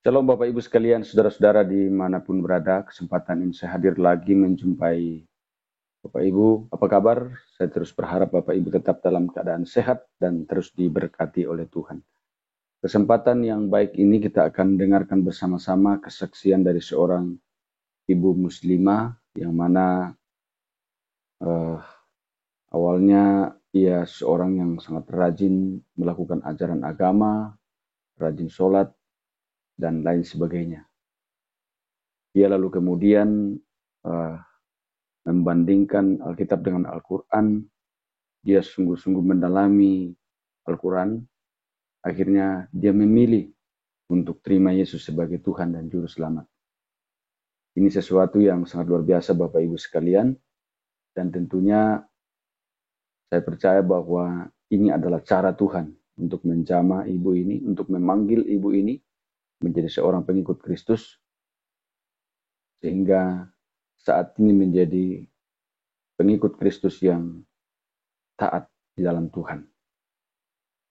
Shalom Bapak Ibu sekalian, saudara-saudara dimanapun berada, kesempatan ini saya hadir lagi menjumpai Bapak Ibu. Apa kabar? Saya terus berharap Bapak Ibu tetap dalam keadaan sehat dan terus diberkati oleh Tuhan. Kesempatan yang baik ini kita akan dengarkan bersama-sama kesaksian dari seorang ibu muslimah yang mana awalnya ia seorang yang sangat rajin melakukan ajaran agama, rajin sholat, dan lain sebagainya. Dia lalu kemudian membandingkan Alkitab dengan Al-Quran. Dia sungguh-sungguh mendalami Al-Quran. Akhirnya dia memilih untuk terima Yesus sebagai Tuhan dan Juru Selamat. Ini sesuatu yang sangat luar biasa Bapak Ibu sekalian. Dan tentunya saya percaya bahwa ini adalah cara Tuhan untuk menjamah ibu ini, untuk memanggil ibu ini menjadi seorang pengikut Kristus. Sehingga saat ini menjadi pengikut Kristus yang taat di dalam Tuhan.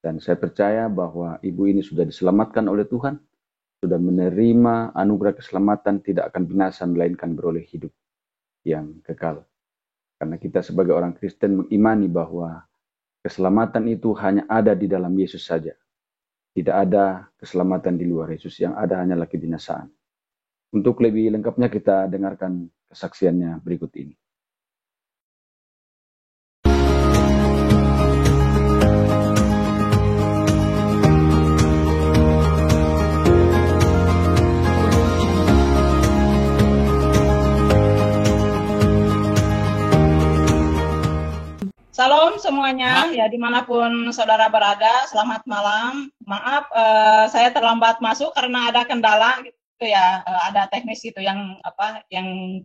Dan saya percaya bahwa ibu ini sudah diselamatkan oleh Tuhan, sudah menerima anugerah keselamatan, tidak akan binasa melainkan beroleh hidup yang kekal. Karena kita sebagai orang Kristen mengimani bahwa keselamatan itu hanya ada di dalam Yesus saja. Tidak ada keselamatan di luar Yesus, yang ada hanyalah kebinasaan. Untuk lebih lengkapnya kita dengarkan kesaksiannya berikut ini. Salam semuanya, ya dimanapun saudara berada, selamat malam. Maaf, saya terlambat masuk karena ada kendala gitu ya, ada teknis gitu yang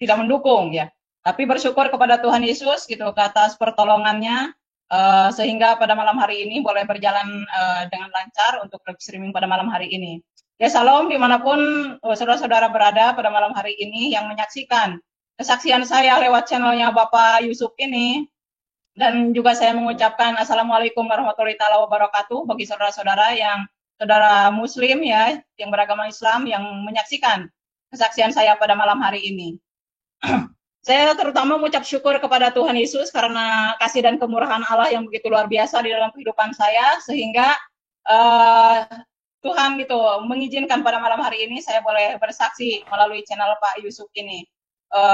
tidak mendukung ya. Tapi bersyukur kepada Tuhan Yesus gitu ke atas pertolongannya, sehingga pada malam hari ini boleh berjalan dengan lancar untuk live streaming pada malam hari ini. Ya salam dimanapun saudara-saudara berada pada malam hari ini yang menyaksikan kesaksian saya lewat channelnya Bapak Yusuf ini. Dan juga saya mengucapkan Assalamualaikum warahmatullahi wabarakatuh bagi saudara-saudara yang saudara muslim ya, yang beragama Islam yang menyaksikan kesaksian saya pada malam hari ini. Saya terutama mengucap syukur kepada Tuhan Yesus karena kasih dan kemurahan Allah yang begitu luar biasa di dalam kehidupan saya, sehingga Tuhan gitu mengizinkan pada malam hari ini saya boleh bersaksi melalui channel Pak Yusuf ini.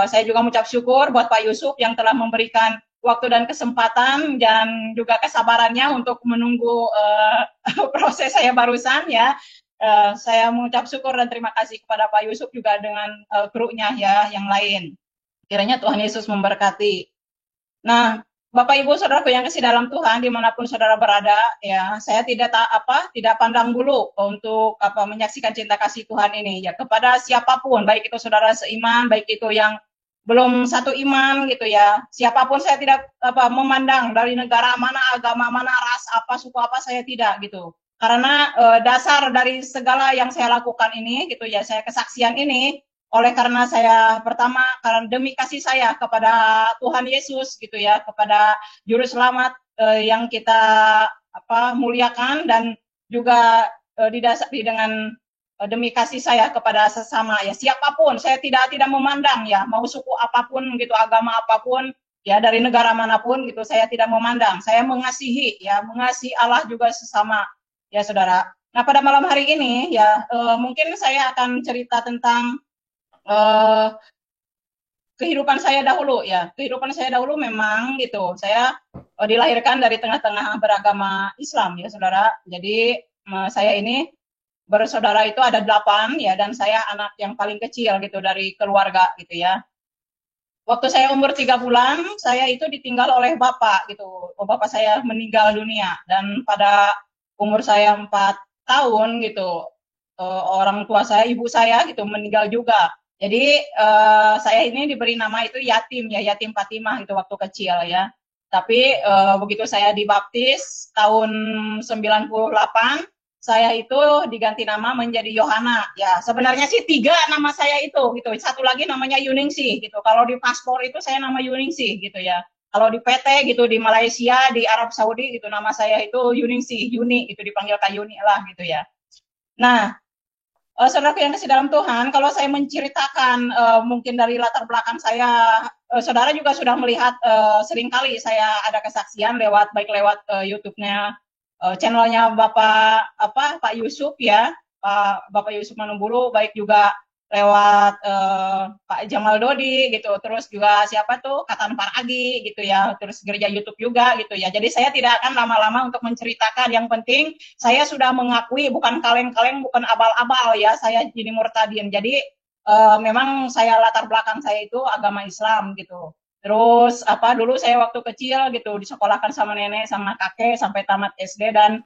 Saya juga mengucap syukur buat Pak Yusuf yang telah memberikan waktu dan kesempatan dan juga kesabarannya untuk menunggu proses saya barusan ya. Saya mengucap syukur dan terima kasih kepada Pak Yusuf juga dengan krunya ya yang lain. Kiranya Tuhan Yesus memberkati. Nah, Bapak Ibu Saudaraku yang kasih dalam Tuhan dimanapun saudara berada ya, saya tidak pandang bulu untuk menyaksikan cinta kasih Tuhan ini ya kepada siapapun, baik itu saudara seiman, baik itu yang belum satu iman gitu ya, siapapun saya tidak memandang dari negara mana, agama mana, ras apa, suku apa, saya tidak gitu. Karena dasar dari segala yang saya lakukan ini gitu ya, saya kesaksian ini oleh karena saya pertama karena demi kasih saya kepada Tuhan Yesus gitu ya, kepada Juru Selamat yang kita muliakan, dan juga didasari dengan demi kasih saya kepada sesama ya, siapapun saya tidak memandang ya, mau suku apapun gitu, agama apapun ya, dari negara manapun gitu, saya tidak memandang, saya mengasihi ya, mengasihi Allah juga sesama ya saudara. Nah pada malam hari ini ya mungkin saya akan cerita tentang kehidupan saya dahulu ya. Kehidupan saya dahulu memang gitu, saya dilahirkan dari tengah-tengah beragama Islam ya saudara. Jadi saya ini bersaudara itu ada 8 ya, dan saya anak yang paling kecil gitu dari keluarga gitu ya. Waktu saya umur 3 bulan, saya itu ditinggal oleh bapak gitu. Bapak saya meninggal dunia, dan pada umur saya 4 tahun gitu, orang tua saya, ibu saya gitu meninggal juga. Jadi saya ini diberi nama itu yatim ya, yatim Fatimah itu waktu kecil ya. Tapi begitu saya dibaptis tahun 98, saya itu diganti nama menjadi Yohana ya. Sebenarnya sih 3 nama saya itu gitu. Satu lagi namanya Yuningsih gitu. Kalau di paspor itu saya nama Yuningsih gitu ya. Kalau di PT gitu, di Malaysia, di Arab Saudi gitu, nama saya itu Yuningsih, Yuni gitu, dipanggil Kak Yuni lah gitu ya. Nah, saudaraku yang kasih dalam Tuhan, kalau saya menceritakan mungkin dari latar belakang saya, saudara juga sudah melihat seringkali saya ada kesaksian baik lewat YouTube-nya, channelnya Pak Yusuf ya, Bapak Yusuf Manumbulu, baik juga lewat Pak Jamal Dodi gitu, terus juga siapa tuh Katan Paragi gitu ya, terus gereja YouTube juga gitu ya. Jadi saya tidak akan lama-lama untuk menceritakan. Yang penting saya sudah mengakui, bukan kaleng-kaleng, bukan abal-abal ya, saya jadi murtadin. Jadi memang saya latar belakang saya itu agama Islam gitu. Terus dulu saya waktu kecil gitu disekolahkan sama nenek sama kakek sampai tamat SD, dan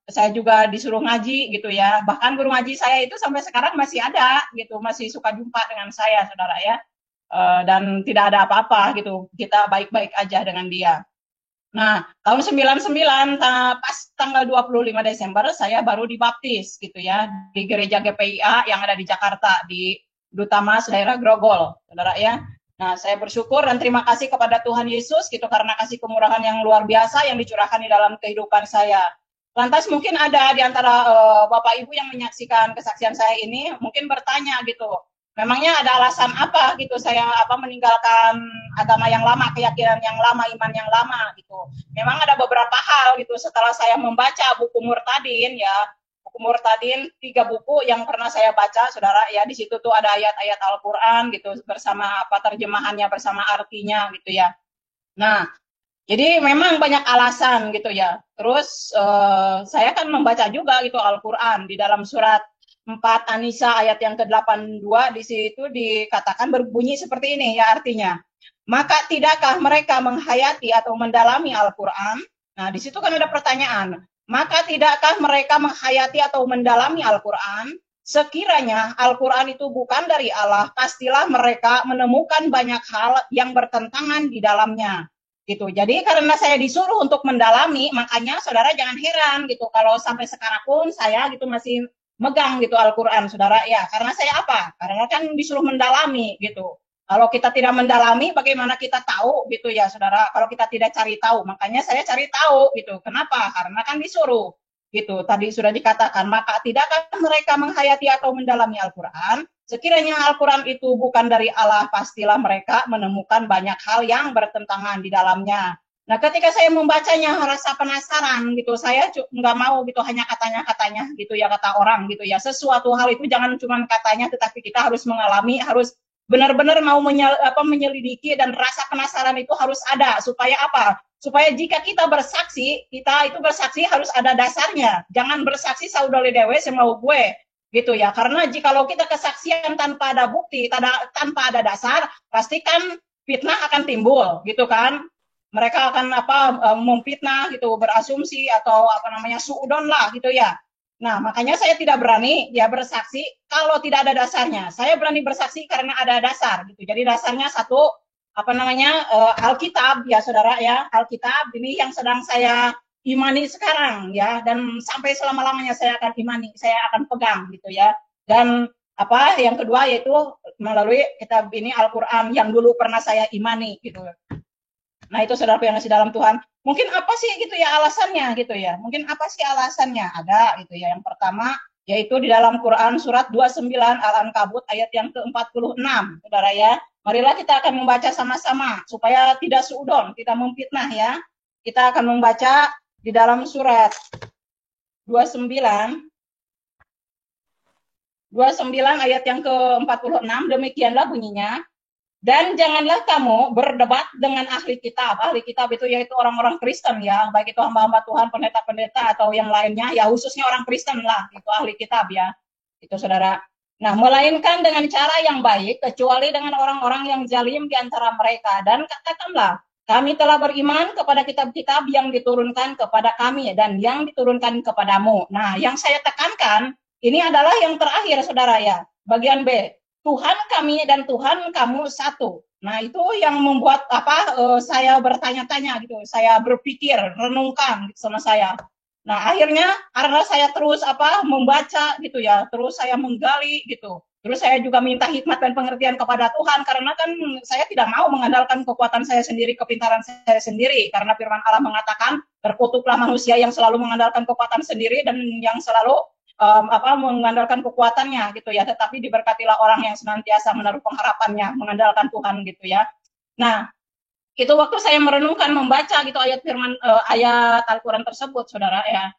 saya juga disuruh ngaji gitu ya. Bahkan guru ngaji saya itu sampai sekarang masih ada gitu, masih suka jumpa dengan saya, saudara ya. Dan tidak ada apa-apa gitu, kita baik-baik aja dengan dia. Nah, tahun 99 pas tanggal 25 Desember saya baru dibaptis gitu ya di gereja GPIA yang ada di Jakarta di Duta Mas daerah Grogol, saudara ya. Nah, saya bersyukur dan terima kasih kepada Tuhan Yesus gitu karena kasih kemurahan yang luar biasa yang dicurahkan di dalam kehidupan saya. Lantas mungkin ada di antara Bapak Ibu yang menyaksikan kesaksian saya ini mungkin bertanya gitu, memangnya ada alasan apa gitu saya meninggalkan agama yang lama, keyakinan yang lama, iman yang lama gitu. Memang ada beberapa hal gitu setelah saya membaca buku Murtadin ya, buku Murtadin 3 buku yang pernah saya baca, saudara ya. Di situ tuh ada ayat-ayat Al-Quran gitu bersama terjemahannya, bersama artinya gitu ya. Nah, jadi memang banyak alasan gitu ya. Terus saya kan membaca juga gitu Al-Quran di dalam surat 4 An-Nisa ayat yang ke-82, di situ dikatakan berbunyi seperti ini ya artinya. Maka tidakkah mereka menghayati atau mendalami Al-Quran? Nah, di situ kan ada pertanyaan. Maka tidakkah mereka menghayati atau mendalami Al-Quran? Sekiranya Al-Quran itu bukan dari Allah, pastilah mereka menemukan banyak hal yang bertentangan di dalamnya. Gitu. Jadi karena saya disuruh untuk mendalami, makanya saudara jangan heran gitu kalau sampai sekarang pun saya gitu masih megang gitu Al-Quran, saudara ya. Karena saya apa? Karena kan disuruh mendalami gitu. Kalau kita tidak mendalami, bagaimana kita tahu gitu ya, saudara? Kalau kita tidak cari tahu, makanya saya cari tahu gitu. Kenapa? Karena kan disuruh gitu. Tadi sudah dikatakan, maka tidakkah mereka menghayati atau mendalami Al-Quran? Sekiranya Al-Quran itu bukan dari Allah, pastilah mereka menemukan banyak hal yang bertentangan di dalamnya. Nah, ketika saya membacanya, rasa penasaran gitu, saya nggak mau gitu hanya katanya-katanya gitu ya, kata orang gitu ya. Sesuatu hal itu jangan cuma katanya, tetapi kita harus mengalami, harus benar-benar mau menyelidiki, dan rasa penasaran itu harus ada. Supaya apa? Supaya jika kita bersaksi, kita itu bersaksi harus ada dasarnya. Jangan bersaksi saudara dewe semau gue gitu ya, karena jikalau kita kesaksian tanpa ada bukti, tanpa ada dasar, pastikan fitnah akan timbul gitu kan. Mereka akan memfitnah gitu, berasumsi atau suudon lah gitu ya. Nah, makanya saya tidak berani ya bersaksi kalau tidak ada dasarnya. Saya berani bersaksi karena ada dasar gitu. Jadi dasarnya satu Alkitab ya, saudara ya. Alkitab ini yang sedang saya imani sekarang ya, dan sampai selama-lamanya saya akan imani, saya akan pegang gitu ya. Dan yang kedua yaitu melalui kitab ini Al-Quran yang dulu pernah saya imani gitu. Nah, itu saudara yang masih dalam Tuhan. Mungkin apa sih gitu ya alasannya gitu ya. Mungkin apa sih alasannya? Ada gitu ya. Yang pertama yaitu di dalam Quran surat 29 Al-Ankabut ayat yang ke-46. Saudara ya. Marilah kita akan membaca sama-sama supaya tidak suudon, tidak memfitnah ya. Kita akan membaca di dalam surat 29 ayat yang ke-46, demikianlah bunyinya. Dan janganlah kamu berdebat dengan ahli kitab. Ahli kitab itu yaitu orang-orang Kristen ya, baik itu hamba-hamba Tuhan, pendeta-pendeta atau yang lainnya, ya khususnya orang Kristen lah, itu ahli kitab ya. Itu saudara. Nah, melainkan dengan cara yang baik, kecuali dengan orang-orang yang zalim di antara mereka. Dan katakanlah, kami telah beriman kepada kitab-kitab yang diturunkan kepada kami dan yang diturunkan kepadamu. Nah, yang saya tekankan, ini adalah yang terakhir, saudara ya. Bagian B. Tuhan kami dan Tuhan kamu satu. Nah, itu yang membuat saya bertanya-tanya gitu. Saya berpikir, renungkan gitu sama saya. Nah, akhirnya karena saya terus membaca gitu ya, terus saya menggali gitu. Terus saya juga minta hikmat dan pengertian kepada Tuhan, karena kan saya tidak mau mengandalkan kekuatan saya sendiri, kepintaran saya sendiri, karena firman Allah mengatakan, terkutuklah manusia yang selalu mengandalkan kekuatan sendiri dan yang selalu mengandalkan kekuatannya gitu ya, tetapi diberkatilah orang yang senantiasa menaruh pengharapannya mengandalkan Tuhan gitu ya. Nah, itu waktu saya merenungkan membaca gitu ayat firman ayat Al-Qur'an tersebut Saudara ya.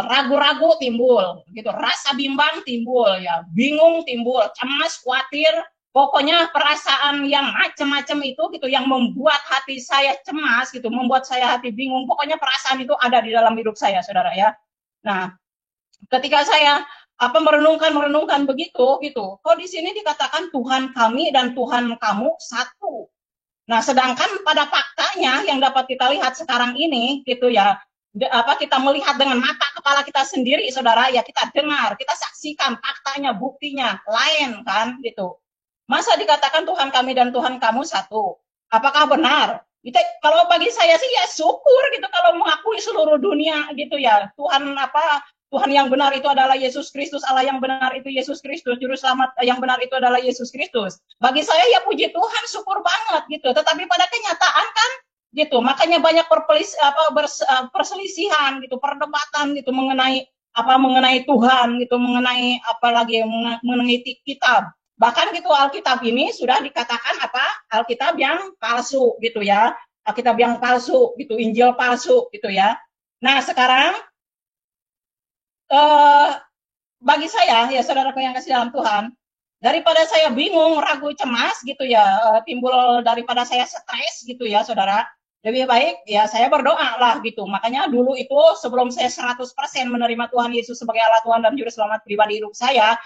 Ragu-ragu timbul gitu, rasa bimbang timbul ya, bingung timbul, cemas, khawatir, pokoknya perasaan yang macam-macam itu gitu yang membuat hati saya cemas gitu, membuat saya hati bingung, pokoknya perasaan itu ada di dalam hidup saya Saudara ya. Nah, ketika saya merenungkan begitu gitu, kok di sini dikatakan Tuhan kami dan Tuhan kamu satu. Nah, sedangkan pada faktanya yang dapat kita lihat sekarang ini gitu ya, kita melihat dengan mata kepala kita sendiri Saudara ya, kita dengar, kita saksikan faktanya, buktinya lain kan gitu. Masa dikatakan Tuhan kami dan Tuhan kamu satu? Apakah benar? Kita, kalau bagi saya sih ya syukur gitu kalau mengakui seluruh dunia gitu ya. Tuhan yang benar itu adalah Yesus Kristus, Allah yang benar itu Yesus Kristus, juru selamat yang benar itu adalah Yesus Kristus. Bagi saya ya puji Tuhan, syukur banget gitu. Tetapi pada kenyataan kan gitu, makanya banyak perselisihan gitu, perdebatan gitu mengenai Tuhan gitu, mengenai kitab. Bahkan gitu Alkitab ini sudah dikatakan Alkitab yang palsu gitu ya. Alkitab yang palsu gitu, Injil palsu gitu ya. Nah, sekarang bagi saya ya saudaraku yang kasih dalam Tuhan, daripada saya bingung, ragu, cemas gitu ya, timbul daripada saya stres gitu ya saudara, lebih baik ya saya berdoa lah gitu. Makanya dulu itu sebelum saya 100% menerima Tuhan Yesus sebagai Allah Tuhan dan Juru Selamat pribadi hidup saya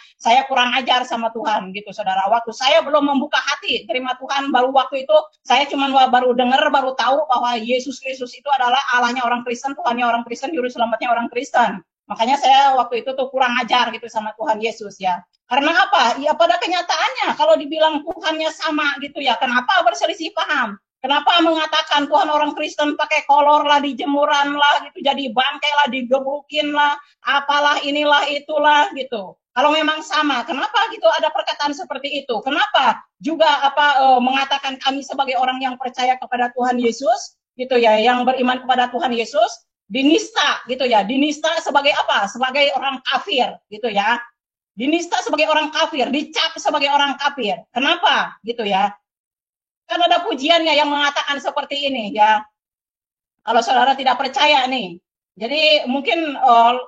kurang ajar sama Tuhan gitu saudara. Waktu saya belum membuka hati terima Tuhan, baru waktu itu saya cuma baru dengar, baru tahu bahwa Yesus Kristus itu adalah Allahnya orang Kristen, Tuhannya orang Kristen, Juru Selamatnya orang Kristen. Makanya saya waktu itu tuh kurang ajar gitu sama Tuhan Yesus ya. Karena apa? Ya pada kenyataannya kalau dibilang Tuhannya sama gitu ya, kenapa berselisih paham? Kenapa mengatakan Tuhan orang Kristen pakai kolor lah, dijemuran lah gitu, jadi bangkai lah, digebukin lah, apalah inilah itulah gitu. Kalau memang sama, kenapa gitu ada perkataan seperti itu? Kenapa juga mengatakan kami sebagai orang yang percaya kepada Tuhan Yesus gitu ya, yang beriman kepada Tuhan Yesus, dinista gitu ya, dinista sebagai apa? Sebagai orang kafir gitu ya, dinista sebagai orang kafir, dicap sebagai orang kafir. Kenapa gitu ya? Kan ada pujiannya yang mengatakan seperti ini ya. Kalau saudara tidak percaya nih, jadi mungkin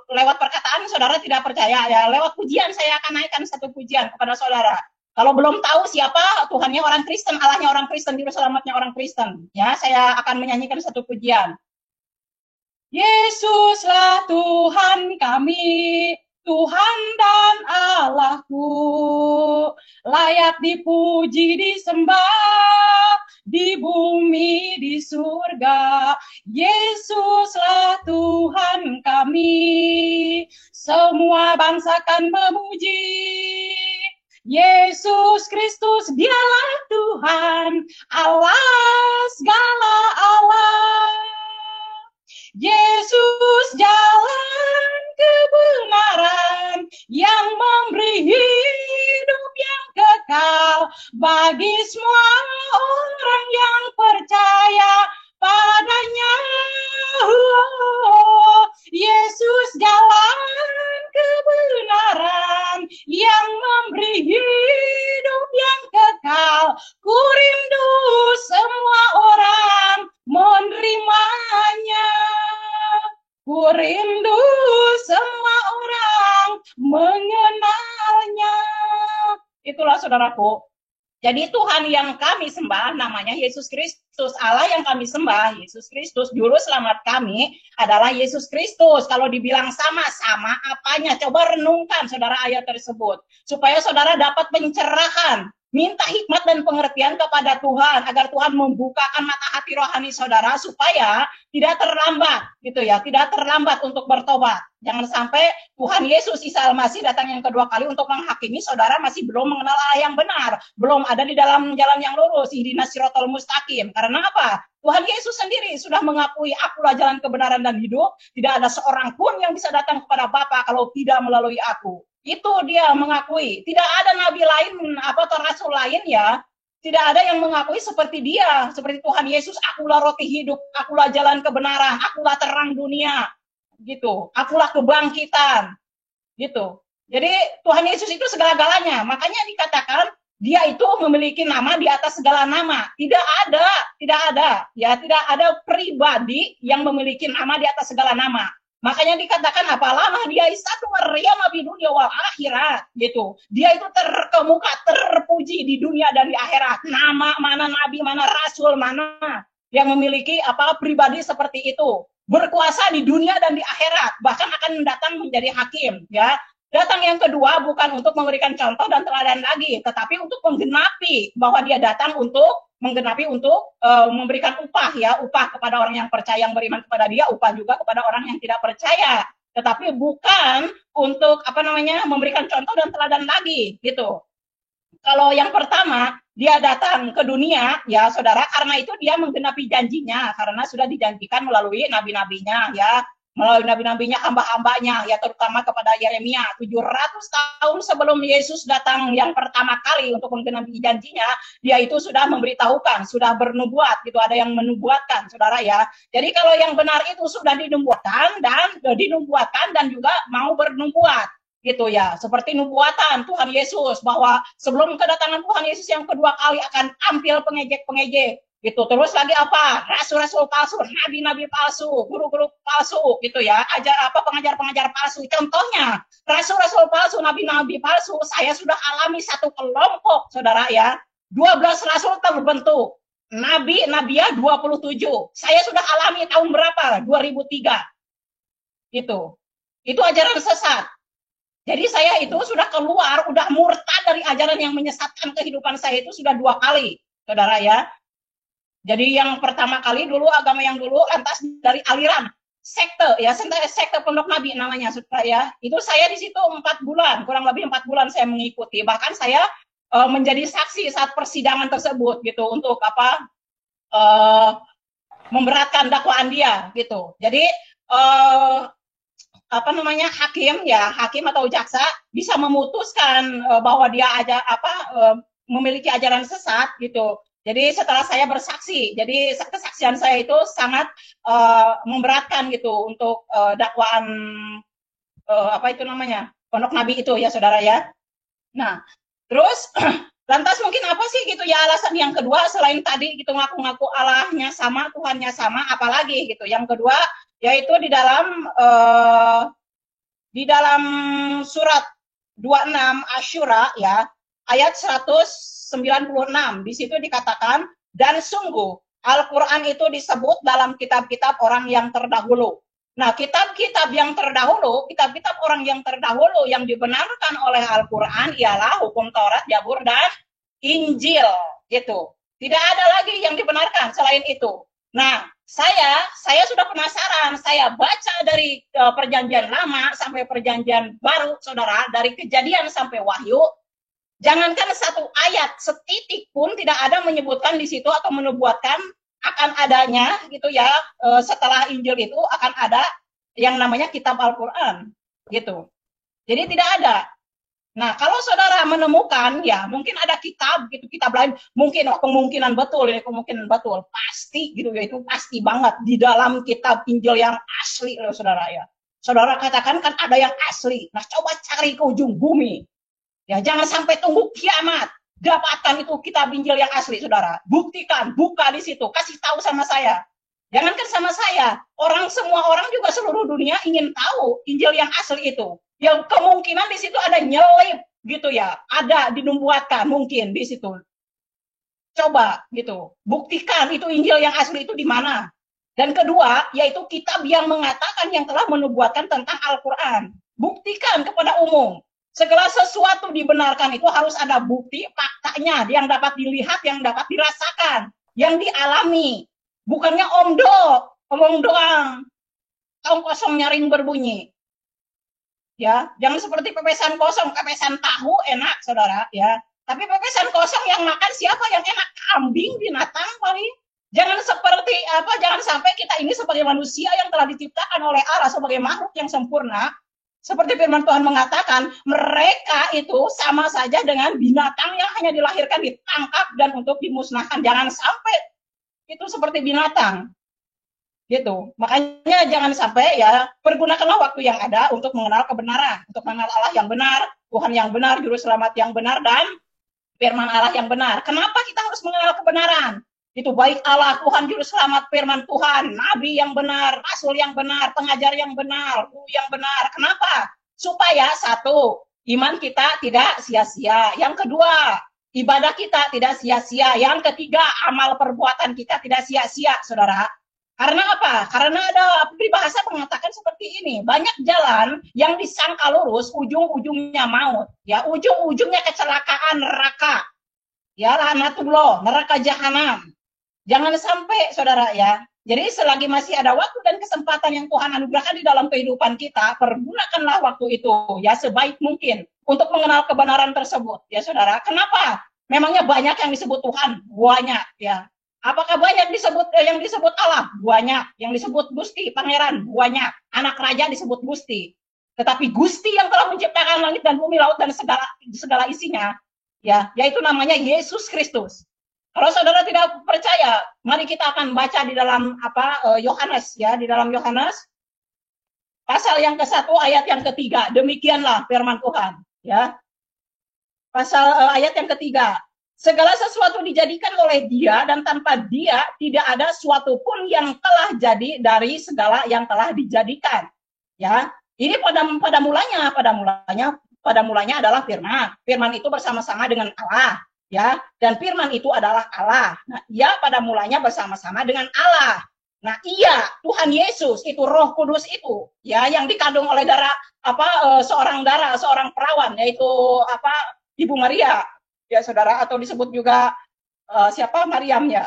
lewat perkataan saudara tidak percaya ya, lewat pujian saya akan naikkan satu pujian kepada saudara. Kalau belum tahu siapa Tuhannya orang Kristen, Allahnya orang Kristen, Juru Selamatnya orang Kristen, ya saya akan menyanyikan satu pujian. Yesuslah Tuhan kami, Tuhan dan Allahku, layak dipuji, disembah, di bumi, di surga. Yesuslah Tuhan kami, semua bangsa kan memuji. Yesus Kristus, dialah Tuhan, Allah segala Allah. Yesus jalan kebenaran yang memberi hidup yang kekal bagi semua orang yang percaya padanya. Yesus jalan kebenaran yang memberi hidup yang kekal. Ku rindu semua orang menerimanya. Ku rindu semua orang mengenalnya. Itulah saudaraku. Jadi Tuhan yang kami sembah namanya Yesus Kristus. Allah yang kami sembah, Yesus Kristus. Juru selamat kami adalah Yesus Kristus. Kalau dibilang sama-sama apanya? Coba renungkan saudara ayat tersebut. Supaya saudara dapat pencerahan. Minta hikmat dan pengertian kepada Tuhan agar Tuhan membukakan mata hati rohani saudara supaya tidak terlambat gitu ya, tidak terlambat untuk bertobat. Jangan sampai Tuhan Yesus Isa Al-Masih datang yang kedua kali untuk menghakimi saudara masih belum mengenal Allah yang benar, belum ada di dalam jalan yang lurus, ihdinas siratal mustaqim. Karena apa? Tuhan Yesus sendiri sudah mengakui akulah jalan kebenaran dan hidup, tidak ada seorang pun yang bisa datang kepada Bapa kalau tidak melalui aku. Itu dia mengakui. Tidak ada nabi lain atau rasul lain ya. Tidak ada yang mengakui seperti dia, seperti Tuhan Yesus, akulah roti hidup, akulah jalan kebenaran, akulah terang dunia. Gitu. Akulah kebangkitan. gitu. Jadi Tuhan Yesus itu segala-galanya. Makanya dikatakan dia itu memiliki nama di atas segala nama. Tidak ada, ya tidak ada pribadi yang memiliki nama di atas segala nama. Makanya dikatakan apalah dia satu Maryam di dunia wal akhirat gitu. Dia itu terkemuka, terpuji di dunia dan di akhirat. Nama mana nabi, mana rasul, mana yang memiliki apa pribadi seperti itu. Berkuasa di dunia dan di akhirat, bahkan akan datang menjadi hakim, ya. Datang yang kedua bukan untuk memberikan contoh dan teladan lagi, tetapi untuk menggenapi bahwa dia datang untuk menggenapi untuk memberikan upah, ya, upah kepada orang yang percaya, yang beriman kepada dia, upah juga kepada orang yang tidak percaya, tetapi bukan untuk apa namanya memberikan contoh dan teladan lagi gitu. Kalau yang pertama dia datang ke dunia, ya saudara, karena itu dia menggenapi janjinya, karena sudah dijanjikan melalui nabi-nabinya, ya, melalui nabi-nabinya, hamba-hambanya, ya, terutama kepada Yeremia. 700 tahun sebelum Yesus datang yang pertama kali untuk menggenapi janjinya, dia itu sudah memberitahukan, sudah bernubuat, gitu, ada yang menubuatkan, saudara, ya. Jadi kalau yang benar itu sudah dinubuatkan dan juga mau bernubuat, gitu ya, seperti nubuatan Tuhan Yesus bahwa sebelum kedatangan Tuhan Yesus yang kedua kali akan tampil pengejek-pengejek gitu. Terus lagi apa? Rasul-rasul palsu, nabi-nabi palsu, guru-guru palsu gitu ya. Pengajar-pengajar palsu. Contohnya, rasul-rasul palsu, nabi-nabi palsu, saya sudah alami satu kelompok, saudara, ya. 12 rasul terbentuk. Nabi-nabiya 27. Saya sudah alami tahun berapa? 2003. Gitu. Itu ajaran sesat. Jadi saya itu sudah keluar, udah murtad dari ajaran yang menyesatkan kehidupan saya itu sudah 2 kali, saudara, ya. Jadi yang pertama kali dulu agama yang dulu lantas dari aliran sekte, ya, sekte Pondok Nabi namanya, saudara, ya. Itu saya di situ 4 bulan, kurang lebih 4 bulan saya mengikuti. Bahkan saya menjadi saksi saat persidangan tersebut gitu untuk apa memberatkan dakwaan dia gitu. Jadi apa namanya hakim atau jaksa bisa memutuskan bahwa dia memiliki ajaran sesat gitu. Jadi setelah saya bersaksi, jadi kesaksian saya itu sangat memberatkan gitu untuk dakwaan Pondok Nabi itu, ya saudara, ya. Nah, terus lantas mungkin apa sih gitu ya alasan yang kedua selain tadi gitu ngaku-ngaku Allahnya sama, Tuhannya sama, apalagi gitu. Yang kedua yaitu di dalam surat 26 Asyura, ya, ayat 196, di situ dikatakan, dan sungguh Al-Quran itu disebut dalam kitab-kitab orang yang terdahulu. Nah, kitab-kitab yang terdahulu, kitab-kitab orang yang terdahulu yang dibenarkan oleh Al-Quran ialah hukum Taurat, Zabur, dan Injil, gitu. Tidak ada lagi yang dibenarkan selain itu. Nah, saya sudah penasaran, saya baca dari perjanjian lama sampai perjanjian baru, saudara, dari Kejadian sampai Wahyu, jangankan satu ayat, setitik pun tidak ada menyebutkan di situ atau menubuatkan akan adanya gitu ya, setelah Injil itu akan ada yang namanya kitab Al-Quran gitu. Jadi tidak ada. Nah, kalau saudara menemukan, ya mungkin ada kitab gitu, kitab lain, mungkin kemungkinan betul, pasti gitu ya, itu pasti banget di dalam kitab Injil yang asli, loh, saudara, ya. Saudara katakan kan ada yang asli. Nah, coba cari ke ujung bumi. Ya, jangan sampai tunggu kiamat. Dapatkan itu kitab Injil yang asli, saudara. Buktikan, buka di situ, kasih tahu sama saya. Jangankan sama saya, semua orang juga seluruh dunia ingin tahu Injil yang asli itu. Yang kemungkinan di situ ada nyelip gitu ya, ada dinubuatkan mungkin di situ. Coba gitu, buktikan itu Injil yang asli itu di mana. Dan kedua, yaitu kitab yang mengatakan yang telah menubuatkan tentang Al-Quran. Buktikan kepada umum. Segala sesuatu dibenarkan itu harus ada bukti faktanya yang dapat dilihat, yang dapat dirasakan, yang dialami. Bukannya omong doang, tong kosong nyaring berbunyi. Ya, jangan seperti pepesan kosong, pepesan tahu enak, saudara, ya. Tapi pepesan kosong yang makan siapa yang enak? Kambing, binatang paling. Jangan sampai kita ini sebagai manusia yang telah diciptakan oleh Allah sebagai makhluk yang sempurna, seperti firman Tuhan mengatakan, mereka itu sama saja dengan binatang yang hanya dilahirkan, ditangkap dan untuk dimusnahkan. Jangan sampai itu seperti binatang. Gitu. Makanya jangan sampai ya, pergunakanlah waktu yang ada untuk mengenal kebenaran, untuk mengenal Allah yang benar, Tuhan yang benar, juru selamat yang benar, dan firman Allah yang benar. Kenapa kita harus mengenal kebenaran? Itu baik Allah, Tuhan juru selamat, firman Tuhan, nabi yang benar, rasul yang benar, pengajar yang benar, guru yang benar. Kenapa? Supaya satu, iman kita tidak sia-sia. Yang kedua, ibadah kita tidak sia-sia. Yang ketiga, amal perbuatan kita tidak sia-sia, saudara. Karena apa? Karena ada peribahasa mengatakan seperti ini. Banyak jalan yang disangka lurus, ujung-ujungnya maut. Ya, ujung-ujungnya kecelakaan neraka. Ya, laknatullah, neraka jahanam. Jangan sampai, saudara ya. Jadi selagi masih ada waktu dan kesempatan yang Tuhan anugerahkan di dalam kehidupan kita, pergunakanlah waktu itu ya sebaik mungkin untuk mengenal kebenaran tersebut. Ya, saudara. Kenapa? Memangnya banyak yang disebut Tuhan? Banyak, ya. Apakah banyak yang disebut Allah? Banyak. Yang disebut Gusti, Pangeran? Banyak. Anak raja disebut Gusti. Tetapi Gusti yang telah menciptakan langit dan bumi, laut dan segala isinya, ya, yaitu namanya Yesus Kristus. Kalau saudara tidak percaya, mari kita akan baca di dalam Yohanes, ya, di dalam Yohanes pasal yang ke-1 ayat yang ke-3. Demikianlah firman Tuhan, ya. Ayat yang ke-3. Segala sesuatu dijadikan oleh Dia, dan tanpa Dia tidak ada suatu pun yang telah jadi dari segala yang telah dijadikan. Ya, ini pada mulanya adalah firman. Firman itu bersama-sama dengan Allah, ya. Dan firman itu adalah Allah. Nah, Ia pada mulanya bersama-sama dengan Allah. Nah, Ia, Tuhan Yesus, itu Roh Kudus itu, ya, yang dikandung oleh seorang perawan, yaitu Ibu Maria. Ya, saudara, atau disebut juga Maryam, ya.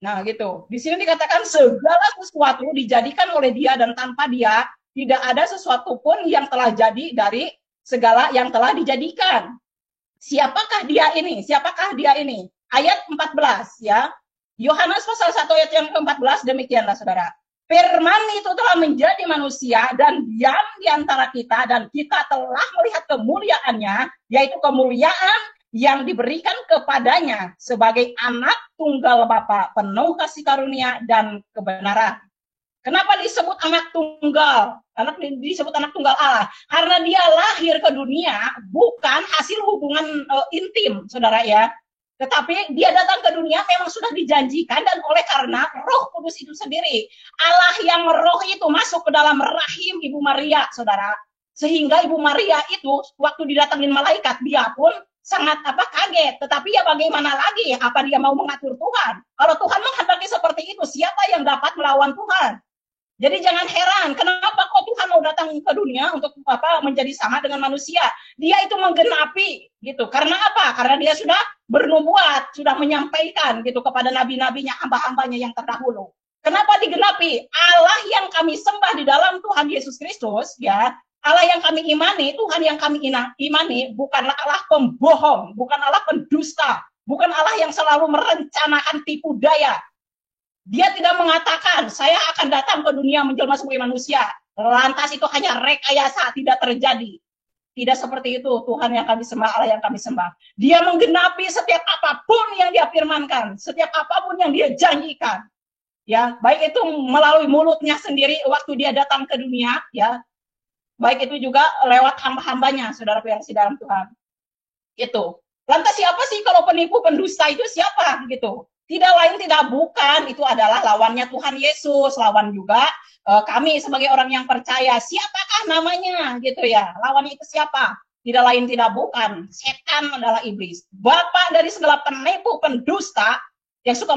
Nah, gitu. Di sini dikatakan segala sesuatu dijadikan oleh Dia, dan tanpa Dia tidak ada sesuatu pun yang telah jadi dari segala yang telah dijadikan. Siapakah Dia ini? Siapakah Dia ini? Ayat 14, ya. Yohanes pasal 1 ayat yang ke-14, demikianlah, saudara. Firman itu telah menjadi manusia dan diam di antara kita, dan kita telah melihat kemuliaannya, yaitu kemuliaan yang diberikan kepadanya sebagai anak tunggal Bapa, penuh kasih karunia dan kebenaran. Kenapa disebut anak tunggal? Disebut anak tunggal Allah. Karena Dia lahir ke dunia bukan hasil hubungan intim, saudara, ya. Tetapi Dia datang ke dunia memang sudah dijanjikan, dan oleh karena Roh Kudus itu sendiri, Allah yang Roh itu masuk ke dalam rahim Ibu Maria, saudara. Sehingga Ibu Maria itu waktu didatangin malaikat, dia pun sangat kaget. Tetapi ya bagaimana lagi? Apa dia mau mengatur Tuhan? Kalau Tuhan menghendaki seperti itu, siapa yang dapat melawan Tuhan? Jadi jangan heran, kenapa kok Tuhan mau datang ke dunia untuk menjadi sama dengan manusia? Dia itu menggenapi, gitu. Karena apa? Karena Dia sudah bernubuat, sudah menyampaikan gitu kepada nabi-nabinya, hamba-hambanya yang terdahulu. Kenapa digenapi? Allah yang kami sembah di dalam Tuhan Yesus Kristus, ya, Allah yang kami imani, Tuhan yang kami imani, bukanlah Allah pembohong, bukan Allah pendusta, bukan Allah yang selalu merencanakan tipu daya. Dia tidak mengatakan, saya akan datang ke dunia menjelma sebagai manusia. Lantas itu hanya rekayasa, tidak terjadi. Tidak seperti itu Tuhan yang kami sembah, Allah yang kami sembah. Dia menggenapi setiap apapun yang Dia firmankan, setiap apapun yang Dia janjikan. Ya, baik itu melalui mulutnya sendiri waktu Dia datang ke dunia, ya. Baik itu juga lewat hamba-hambanya, saudara yang di dalam Tuhan. Itu. Lantas siapa sih kalau penipu pendusta itu siapa gitu? Tidak lain tidak bukan, itu adalah lawannya Tuhan Yesus, lawan juga kami sebagai orang yang percaya. Siapakah namanya gitu ya? Lawannya itu siapa? Tidak lain tidak bukan, setan adalah iblis. Bapak dari segala penipu pendusta yang suka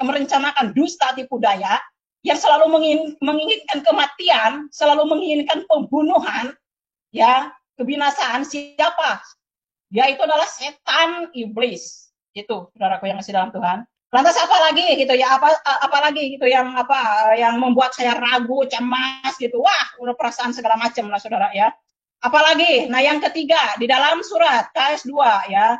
merencanakan dusta tipu daya, yang selalu menginginkan kematian, selalu menginginkan pembunuhan, ya, kebinasaan. Siapa? Dia itu adalah setan iblis. Itu, saudaraku yang masih dalam Tuhan. Lantas apa lagi gitu ya? Apa lagi gitu yang membuat saya ragu, cemas gitu. Wah, udah perasaan segala macam lah, saudara, ya. Apalagi? Nah, yang ketiga di dalam surat KS2, ya.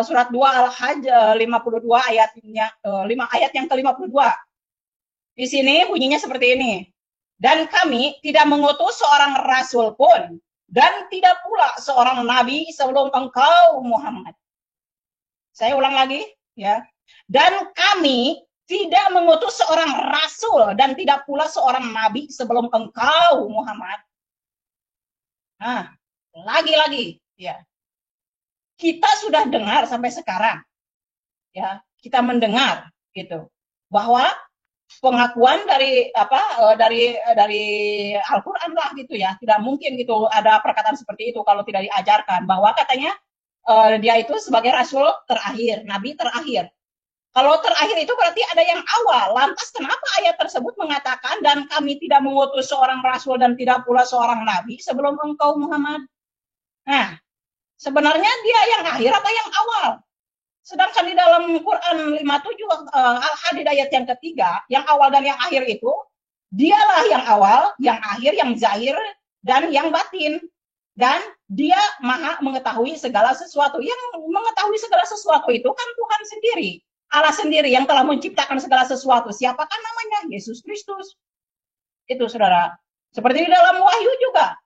Surat 2 Al-Hajj 52 ayatnya 5 ayat yang ke-52. Di sini bunyinya seperti ini. Dan kami tidak mengutus seorang rasul pun, dan tidak pula seorang nabi sebelum engkau Muhammad. Saya ulang lagi, ya. Dan kami tidak mengutus seorang rasul dan tidak pula seorang nabi sebelum engkau Muhammad. Nah, lagi-lagi ya. Kita sudah dengar sampai sekarang ya, kita mendengar gitu bahwa pengakuan dari dari Al-Qur'an lah gitu ya. Tidak mungkin gitu ada perkataan seperti itu kalau tidak diajarkan bahwa katanya dia itu sebagai rasul terakhir, nabi terakhir. Kalau terakhir itu berarti ada yang awal. Lantas kenapa ayat tersebut mengatakan dan kami tidak mengutus seorang rasul dan tidak pula seorang nabi sebelum engkau Muhammad? Nah, sebenarnya dia yang akhir apa yang awal? Sedangkan di dalam Quran 57 Al-Hadid ayat yang ketiga, yang awal dan yang akhir itu, dialah yang awal, yang akhir, yang zahir, dan yang batin. Dan dia maha mengetahui segala sesuatu. Yang mengetahui segala sesuatu itu kan Tuhan sendiri. Allah sendiri yang telah menciptakan segala sesuatu. Siapakah namanya? Yesus Kristus. Itu saudara. Seperti di dalam Wahyu juga.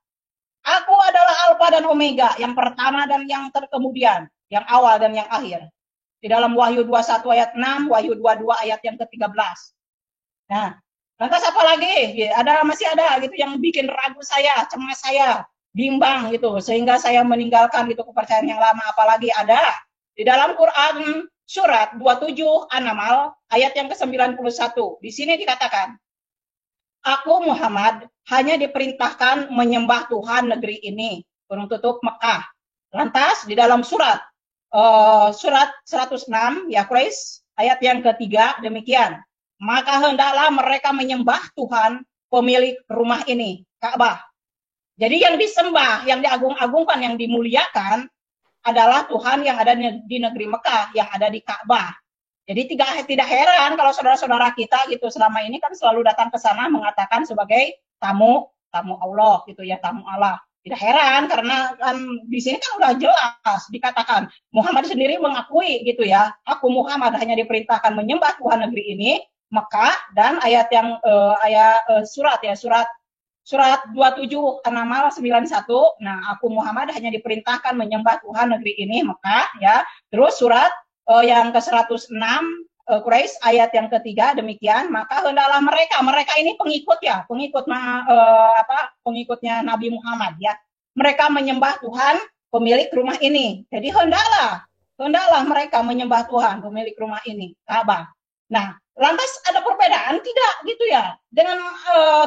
Aku adalah Alfa dan Omega, yang pertama dan yang terkemudian, yang awal dan yang akhir. Di dalam Wahyu 21 ayat 6, Wahyu 22 ayat yang ke-13. Nah, lantas apa lagi? Masih ada gitu yang bikin ragu saya, cemas saya, bimbang gitu, sehingga saya meninggalkan gitu kepercayaan yang lama. Apalagi ada di dalam Quran surat 27 An-Naml ayat yang ke-91. Di sini dikatakan, aku Muhammad hanya diperintahkan menyembah Tuhan negeri ini, kurung tutup Mekah. Lantas di dalam surat 106 ya Quraisy ayat yang ketiga demikian. Maka hendaklah mereka menyembah Tuhan pemilik rumah ini, Ka'bah. Jadi yang disembah, yang diagung-agungkan, yang dimuliakan adalah Tuhan yang ada di negeri Mekah, yang ada di Ka'bah. Jadi tidak heran kalau saudara-saudara kita gitu selama ini kan selalu datang ke sana mengatakan sebagai tamu Allah gitu ya, tamu Allah. Tidak heran karena kan di sini kan udah jelas dikatakan Muhammad sendiri mengakui gitu ya, aku Muhammad hanya diperintahkan menyembah Tuhan negeri ini, Mekah, dan ayat yang surat 27 An-Naml 91. Nah, aku Muhammad hanya diperintahkan menyembah Tuhan negeri ini, Mekah ya. Terus surat yang ke-106 Quraisy ayat yang ketiga demikian, maka hendaklah mereka ini pengikutnya Nabi Muhammad ya. Mereka menyembah Tuhan pemilik rumah ini. Jadi hendaklah mereka menyembah Tuhan pemilik rumah ini, Ka'bah. Nah, lantas ada perbedaan tidak gitu ya dengan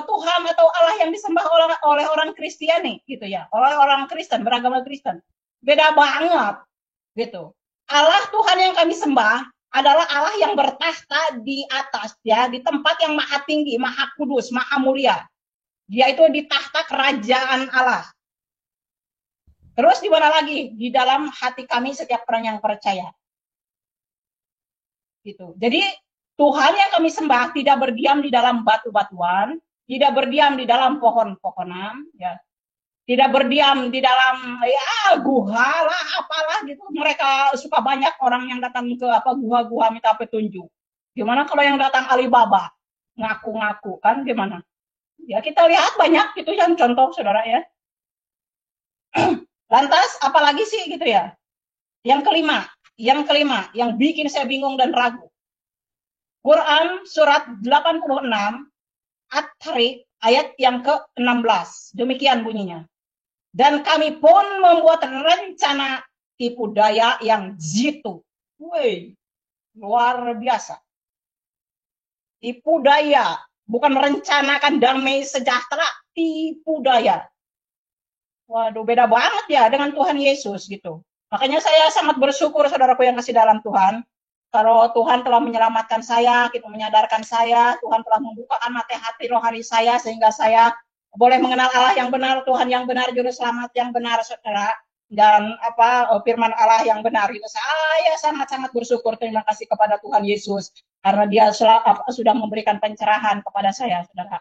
Tuhan atau Allah yang disembah oleh orang Kristiani gitu ya, oleh orang Kristen beragama Kristen. Beda banget gitu. Allah Tuhan yang kami sembah adalah Allah yang bertahta di atas ya, di tempat yang maha tinggi, maha kudus, maha mulia. Dia itu di tahta kerajaan Allah. Terus di mana lagi? Di dalam hati kami setiap orang yang percaya. Gitu. Jadi Tuhan yang kami sembah tidak berdiam di dalam batu-batuan, tidak berdiam di dalam pohon-pohonan, ya. Tidak berdiam di dalam guha lah apalah gitu. Mereka suka banyak orang yang datang ke guha-guha minta petunjuk. Gimana kalau yang datang Alibaba ngaku-ngaku kan gimana? Ya kita lihat banyak gitu yang contoh saudara ya. Lantas apalagi sih gitu ya? Yang kelima yang bikin saya bingung dan ragu. Quran surat 86 At-Tariq ayat yang ke-16. Demikian bunyinya. Dan kami pun membuat rencana tipu daya yang jitu. Woi, luar biasa. Tipu daya, bukan merencanakan damai sejahtera, tipu daya. Waduh, beda banget ya dengan Tuhan Yesus gitu. Makanya saya sangat bersyukur saudaraku yang kasih dalam Tuhan. Kalau Tuhan telah menyelamatkan saya, gitu, menyadarkan saya, Tuhan telah membukakan mata hati rohani saya sehingga saya boleh mengenal Allah yang benar, Tuhan yang benar, juru selamat yang benar, saudara, dan firman Allah yang benar. Itu saya sangat-sangat bersyukur, terima kasih kepada Tuhan Yesus karena Dia sudah memberikan pencerahan kepada saya, saudara.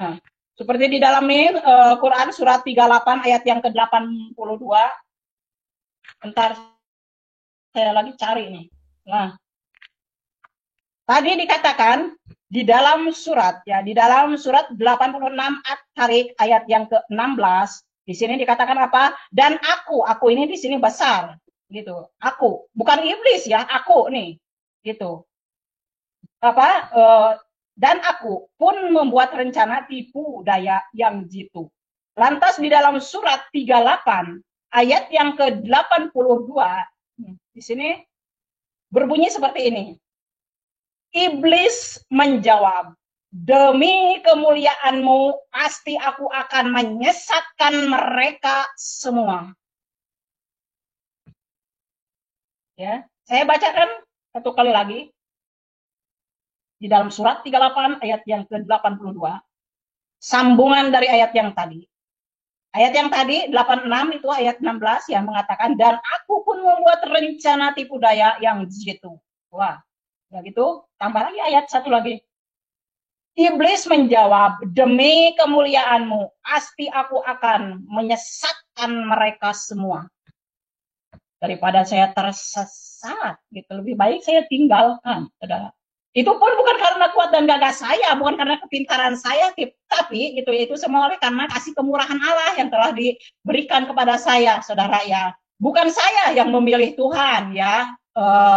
Nah, seperti di dalam Quran surat 38 ayat yang ke-82. Bentar, saya lagi cari nih. Nah, tadi dikatakan di dalam surat 86 At-Tariq ayat yang ke-16, di sini dikatakan apa? Dan aku ini di sini besar gitu. Aku, bukan iblis ya, aku nih. Gitu. Dan aku pun membuat rencana tipu daya yang jitu. Lantas di dalam surat 38 ayat yang ke-82 di sini berbunyi seperti ini. Iblis menjawab, demi kemuliaanmu pasti aku akan menyesatkan mereka semua. Ya, saya bacakan satu kali lagi. Di dalam surat 38 ayat yang ke-82, sambungan dari ayat yang tadi. Ayat yang tadi 86 itu ayat 16 yang mengatakan, dan aku pun membuat rencana tipu daya yang jitu. Wah, ya gitu. Tambah lagi ayat satu lagi. Iblis menjawab, demi kemuliaanmu pasti aku akan menyesatkan mereka semua. Daripada saya tersesat, gitu, lebih baik saya tinggalkan, saudara. Itu pun bukan karena kuat dan gagah saya, bukan karena kepintaran saya, tapi itu semua oleh karena kasih kemurahan Allah yang telah diberikan kepada saya, saudara ya. Bukan saya yang memilih Tuhan ya,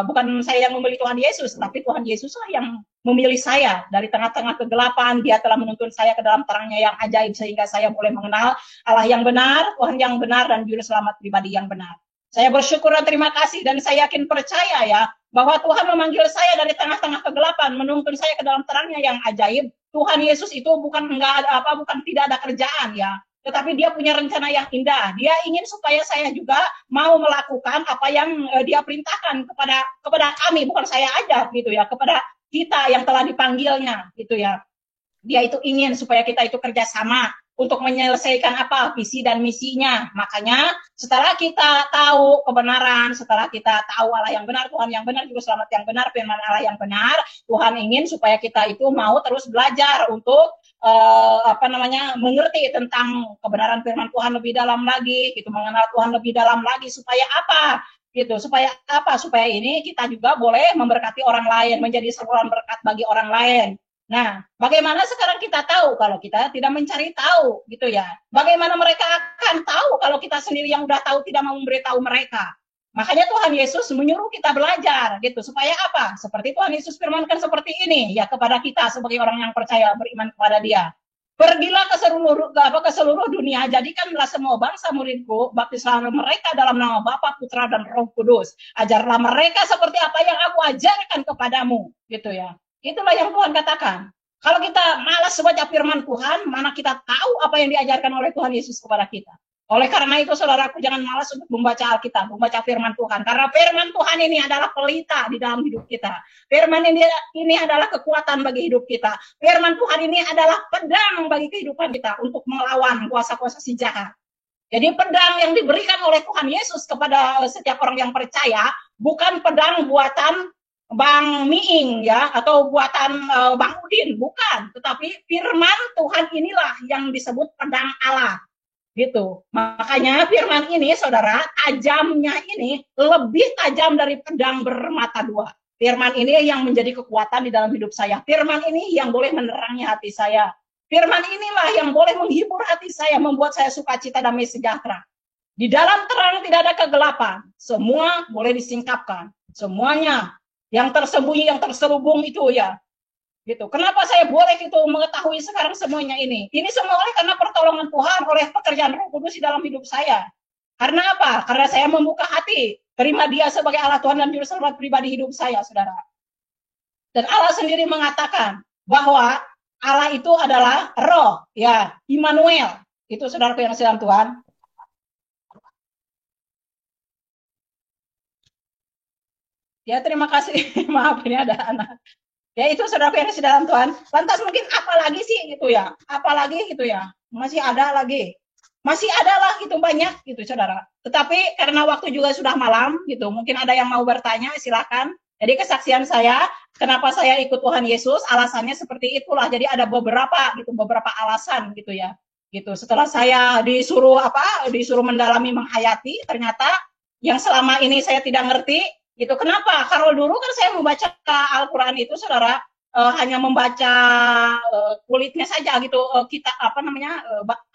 bukan saya yang memilih Tuhan Yesus, tapi Tuhan Yesuslah yang memilih saya dari tengah-tengah kegelapan. Dia telah menuntun saya ke dalam terangnya yang ajaib sehingga saya boleh mengenal Allah yang benar, Tuhan yang benar, dan juru selamat pribadi yang benar. Saya bersyukur dan terima kasih, dan saya yakin percaya ya bahwa Tuhan memanggil saya dari tengah-tengah kegelapan, menuntun saya ke dalam terangnya yang ajaib. Tuhan Yesus itu bukan tidak ada kerjaan ya, tetapi dia punya rencana yang indah. Dia ingin supaya saya juga mau melakukan apa yang dia perintahkan kepada kami, bukan saya aja gitu ya, kepada kita yang telah dipanggilnya gitu ya. Dia itu ingin supaya kita itu kerjasama untuk menyelesaikan apa visi dan misinya. Makanya setelah kita tahu kebenaran, setelah kita tahu Allah yang benar, Tuhan yang benar, juru selamat yang benar, firman Allah yang benar, Tuhan ingin supaya kita itu mau terus belajar untuk mengerti tentang kebenaran firman Tuhan lebih dalam lagi, gitu, mengenal Tuhan lebih dalam lagi supaya apa? Gitu, supaya apa? Supaya ini kita juga boleh memberkati orang lain, menjadi saluran berkat bagi orang lain. Nah, bagaimana sekarang kita tahu kalau kita tidak mencari tahu, gitu ya? Bagaimana mereka akan tahu kalau kita sendiri yang udah tahu tidak mau memberitahu mereka? Makanya Tuhan Yesus menyuruh kita belajar, gitu. Supaya apa? Seperti Tuhan Yesus firmankan seperti ini, ya, kepada kita sebagai orang yang percaya beriman kepada Dia. Pergilah ke seluruh dunia, jadikanlah semua bangsa muridku, baptislah mereka dalam nama Bapa, Putra, dan Roh Kudus. Ajarlah mereka seperti apa yang aku ajarkan kepadamu, gitu ya. Itulah yang Tuhan katakan. Kalau kita malas baca firman Tuhan, mana kita tahu apa yang diajarkan oleh Tuhan Yesus kepada kita. Oleh karena itu, saudaraku, jangan malas untuk membaca Alkitab, membaca firman Tuhan. Karena firman Tuhan ini adalah pelita di dalam hidup kita. Firman ini adalah kekuatan bagi hidup kita. Firman Tuhan ini adalah pedang bagi kehidupan kita untuk melawan kuasa-kuasa si jahat. Jadi pedang yang diberikan oleh Tuhan Yesus kepada setiap orang yang percaya bukan pedang buatan Bang Miing ya, atau buatan Bang Udin, bukan, tetapi firman Tuhan inilah yang disebut pedang Allah, gitu. Makanya firman ini, saudara, tajamnya ini lebih tajam dari pedang bermata dua. Firman ini yang menjadi kekuatan di dalam hidup saya. Firman ini yang boleh menerangi hati saya. Firman inilah yang boleh menghibur hati saya, membuat saya sukacita, damai, sejahtera. Di dalam terang tidak ada kegelapan. Semua boleh disingkapkan. Semuanya yang tersembunyi, yang terselubung itu ya, gitu. Kenapa saya boleh gitu mengetahui sekarang semuanya ini? Ini semua oleh karena pertolongan Tuhan, oleh pekerjaan Roh Kudus di dalam hidup saya. Karena apa? Karena saya membuka hati, terima Dia sebagai Allah Tuhan dan Juru Selamat pribadi hidup saya, saudara. Dan Allah sendiri mengatakan bahwa Allah itu adalah Roh, ya, Immanuel. Itu saudaraku yang sedang Tuhan. Ya, terima kasih. Maaf, ini ada anak. Ya, itu saudara yang di dalam Tuhan. Lantas mungkin apalagi sih gitu ya? Apalagi gitu ya? Masih ada lagi. Masih ada lah gitu banyak gitu saudara. Tetapi karena waktu juga sudah malam gitu, mungkin ada yang mau bertanya, silakan. Jadi kesaksian saya, kenapa saya ikut Tuhan Yesus, alasannya seperti itulah. Jadi ada beberapa alasan gitu ya. Gitu. Setelah saya disuruh mendalami, menghayati, ternyata yang selama ini saya tidak ngerti. Gitu. Kenapa? Kalau dulu kan saya membaca Al-Quran itu, saudara, hanya membaca kulitnya saja gitu,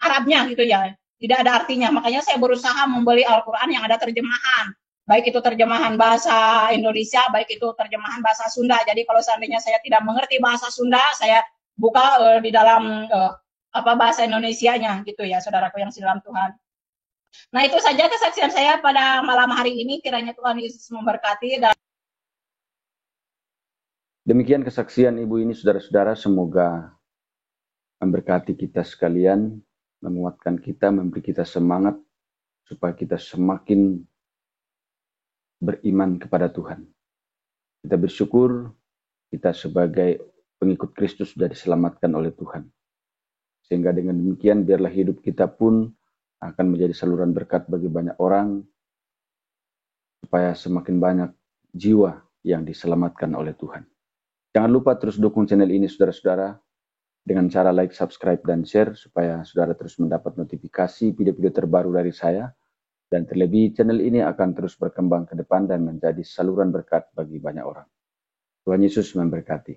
Arabnya gitu ya, tidak ada artinya. Makanya saya berusaha membeli Al-Quran yang ada terjemahan. baik itu terjemahan bahasa Indonesia, baik itu terjemahan bahasa Sunda. Jadi kalau seandainya saya tidak mengerti bahasa Sunda, saya buka di dalam bahasa Indonesianya gitu ya, saudaraku yang dalam Tuhan. Nah, itu saja kesaksian saya pada malam hari ini. Kiranya Tuhan Yesus memberkati. Dan demikian kesaksian Ibu ini, saudara-saudara, semoga memberkati kita sekalian, menguatkan kita, memberi kita semangat, supaya kita semakin beriman kepada Tuhan. Kita bersyukur kita sebagai pengikut Kristus sudah diselamatkan oleh Tuhan. Sehingga dengan demikian biarlah hidup kita pun akan menjadi saluran berkat bagi banyak orang, supaya semakin banyak jiwa yang diselamatkan oleh Tuhan. Jangan lupa terus dukung channel ini, saudara-saudara, dengan cara like, subscribe, dan share, supaya saudara terus mendapat notifikasi video-video terbaru dari saya. Dan terlebih, channel ini akan terus berkembang ke depan dan menjadi saluran berkat bagi banyak orang. Tuhan Yesus memberkati.